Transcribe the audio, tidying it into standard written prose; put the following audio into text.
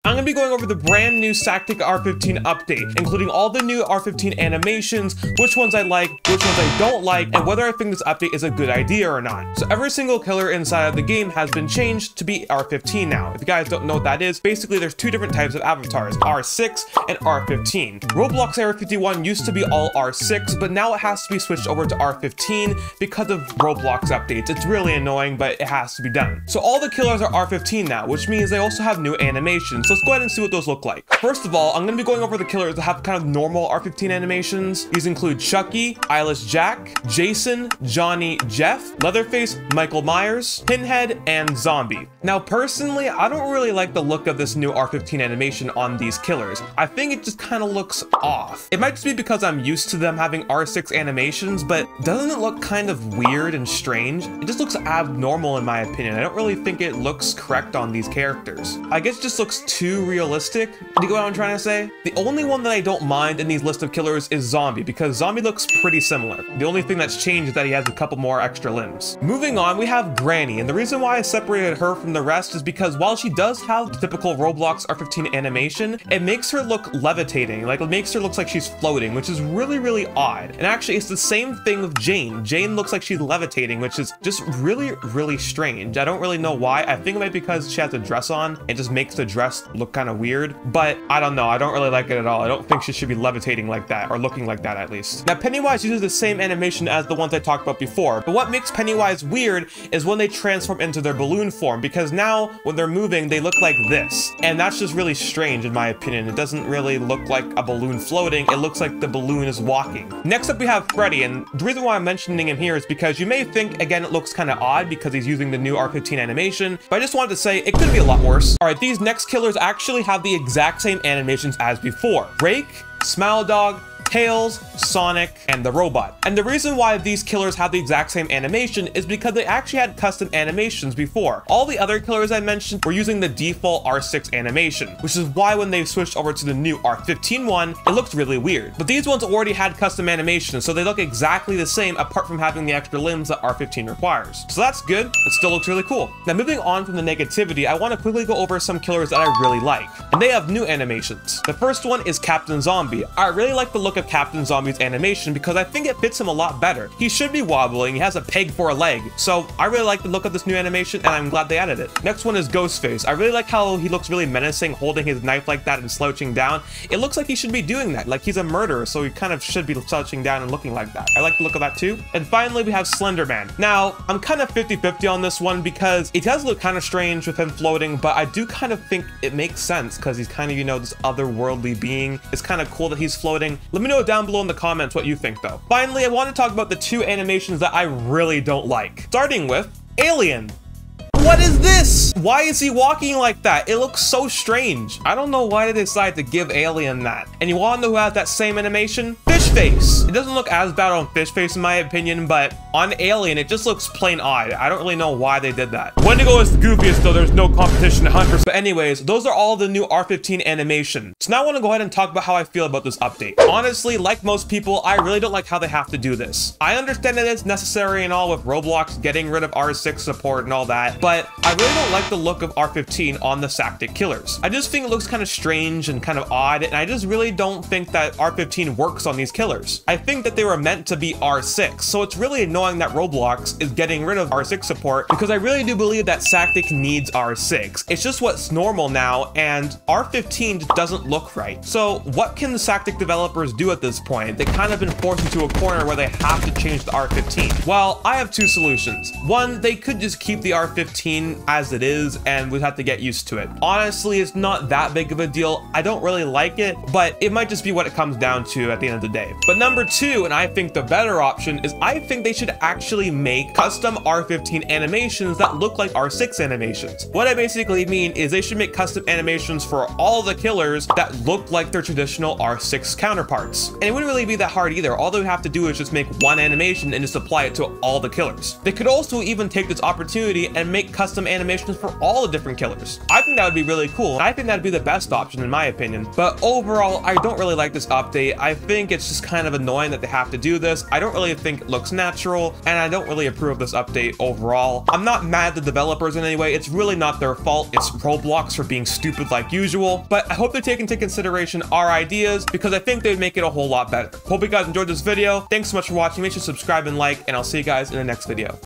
I'm gonna be going over the brand new SAKTK R15 update, including all the new R15 animations, which ones I like, which ones I don't like, and whether I think this update is a good idea or not. So every single killer inside of the game has been changed to be R15 now. If you guys don't know what that is, basically there's two different types of avatars, R6 and R15. Roblox Area 51 used to be all R6, but now it has to be switched over to R15 because of Roblox updates. It's really annoying, but it has to be done. So all the killers are R15 now, which means they also have new animations. So let's go ahead and see what those look like. First of all, I'm going to be going over the killers that have kind of normal R15 animations. These include Chucky, Eyeless Jack, Jason, Johnny, Jeff, Leatherface, Michael Myers, Pinhead, and Zombie. Now personally, I don't really like the look of this new R15 animation on these killers. I think it just kind of looks off. It might just be because I'm used to them having R6 animations, but doesn't it look kind of weird and strange? It just looks abnormal in my opinion. I don't really think it looks correct on these characters. I guess it just looks too realistic. Do you get what I'm trying to say? The only one that I don't mind in these list of killers is Zombie, because Zombie looks pretty similar. The only thing that's changed is that he has a couple more extra limbs. Moving on, we have Granny, and the reason why I separated her from the rest is because while she does have the typical Roblox R15 animation, it makes her look levitating. Like, it makes her look like she's floating, which is really odd. And actually, it's the same thing with Jane. Jane looks like she's levitating, which is just really strange. I don't really know why. I think it might be because she has a dress on. It just makes the dress look kind of weird, but I don't know. I don't really like it at all. I don't think she should be levitating like that, or looking like that at least. Now, Pennywise uses the same animation as the ones I talked about before, but what makes Pennywise weird is when they transform into their balloon form, because now when they're moving, they look like this. And that's just really strange in my opinion. It doesn't really look like a balloon floating. It looks like the balloon is walking. Next up, we have Freddy, and the reason why I'm mentioning him here is because you may think, again, it looks kind of odd because he's using the new R15 animation, but I just wanted to say it could be a lot worse. All right, these next killers actually have the exact same animations as before. Rake, Smile Dog, Tails, Sonic, and the robot. And the reason why these killers have the exact same animation is because they actually had custom animations before. All the other killers I mentioned were using the default R6 animation, which is why when they switched over to the new R15 one, it looked really weird. But these ones already had custom animations, so they look exactly the same apart from having the extra limbs that R15 requires. So that's good. It still looks really cool. Now, moving on from the negativity, I want to quickly go over some killers that I really like. And they have new animations. The first one is Captain Zombie. I really like the look of Captain Zombie's animation because I think it fits him a lot better. He should be wobbling, he has a peg for a leg, so I really like the look of this new animation and I'm glad they added it. Next one is Ghostface. I really like how he looks really menacing, holding his knife like that and slouching down. It looks like he should be doing that, like he's a murderer, so he kind of should be slouching down and looking like that. I like the look of that too. And finally, we have Slender Man. Now, I'm kind of 50-50 on this one because it does look kind of strange with him floating, but I do kind of think it makes sense because he's kind of, you know, this otherworldly being. It's kind of cool that he's floating. Let me know down below in the comments what you think though. Finally, I want to talk about the two animations that I really don't like. Starting with Alien. What is this? Why is he walking like that? It looks so strange. I don't know why they decided to give Alien that. And you want to know who has that same animation? Fish Face. It doesn't look as bad on Fish Face in my opinion, but on Alien, it just looks plain odd. I don't really know why they did that. Wendigo is the goofiest, though there's no competition to 100%. But anyways, those are all the new R15 animation. So now I want to go ahead and talk about how I feel about this update. Honestly, like most people, I really don't like how they have to do this. I understand that it's necessary and all with Roblox getting rid of R6 support and all that, but I really don't like the look of R15 on the SAKTK killers. I just think it looks kind of strange and kind of odd, and I just really don't think that R15 works on these killers. I think that they were meant to be R6, so it's really annoying that Roblox is getting rid of R6 support because I really do believe that SAKTK needs R6. It's just what's normal now, and R15 just doesn't look right. So what can the SAKTK developers do at this point? They kind of been forced into a corner where they have to change the R15. Well, I have two solutions. One, they could just keep the R15 as it is and we'd have to get used to it. Honestly, it's not that big of a deal. I don't really like it, but it might just be what it comes down to at the end of the day. But number two, and I think the better option, is I think they should actually make custom R15 animations that look like R6 animations. What I basically mean is they should make custom animations for all the killers that look like their traditional R6 counterparts. And it wouldn't really be that hard either. All they would have to do is just make one animation and just apply it to all the killers. They could also even take this opportunity and make custom animations for all the different killers. I think that would be really cool, and I think that'd be the best option in my opinion. But overall, I don't really like this update. I think it's it's just kind of annoying that they have to do this. I don't really think it looks natural, and I don't really approve of this update overall. I'm not mad at the developers in any way. It's really not their fault. It's Roblox for being stupid like usual, but I hope they take into consideration our ideas because I think they'd make it a whole lot better. Hope you guys enjoyed this video. Thanks so much for watching. Make sure to subscribe and like, and I'll see you guys in the next video.